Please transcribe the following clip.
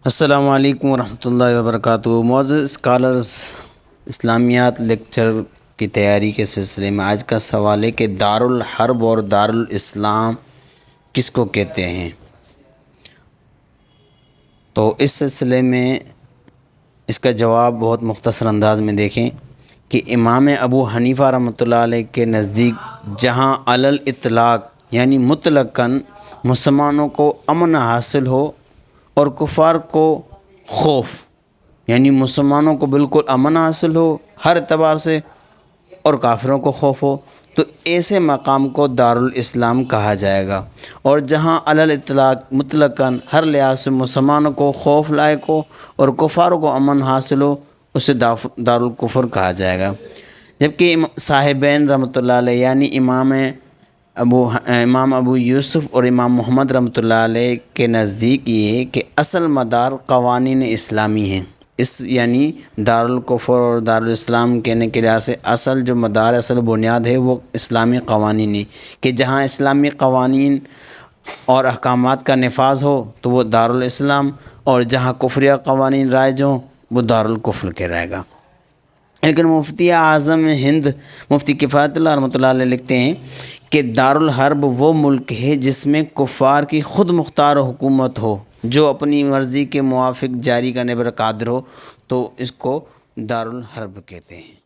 السلام علیکم ورحمۃ اللہ وبرکاتہ۔ معزز اسکالرز، اسلامیات لیکچر کی تیاری کے سلسلے میں آج کا سوال ہے کہ دارالحرب اور دارالاسلام کس کو کہتے ہیں؟ تو اس سلسلے میں اس کا جواب بہت مختصر انداز میں دیکھیں کہ امام ابو حنیفہ رحمۃ اللہ علیہ کے نزدیک جہاں علی الاطلاق یعنی مطلقاً مسلمانوں کو امن حاصل ہو اور کفار کو خوف، یعنی مسلمانوں کو بالکل امن حاصل ہو ہر اعتبار سے اور کافروں کو خوف ہو، تو ایسے مقام کو دارالاسلام کہا جائے گا۔ اور جہاں علی الاطلاق مطلقاً ہر لحاظ سے مسلمانوں کو خوف لائق ہو اور کفاروں کو امن حاصل ہو، اسے دارالکفر کہا جائے گا۔ جبکہ صاحبین رحمۃ اللہ علیہ یعنی امام ابو یوسف اور امام محمد رحمۃ اللہ علیہ کے نزدیک یہ کہ اصل مدار قوانین اسلامی ہیں، یعنی دارالکفر اور دارالاسلام کہنے کے لحاظ سے اصل جو مدار اصل بنیاد ہے وہ اسلامی قوانین ہے، کہ جہاں اسلامی قوانین اور احکامات کا نفاذ ہو تو وہ دارالاسلام، اور جہاں کفریہ قوانین رائج ہوں وہ دارالکفر کہلائے گا۔ لیکن مفتی اعظم ہند مفتی کفایت اللہ رحمۃ اللہ علیہ لکھتے ہیں کہ دارالحرب وہ ملک ہے جس میں کفار کی خود مختار حکومت ہو، جو اپنی مرضی کے موافق جاری کرنے پر قادر ہو، تو اس کو دارالحرب کہتے ہیں۔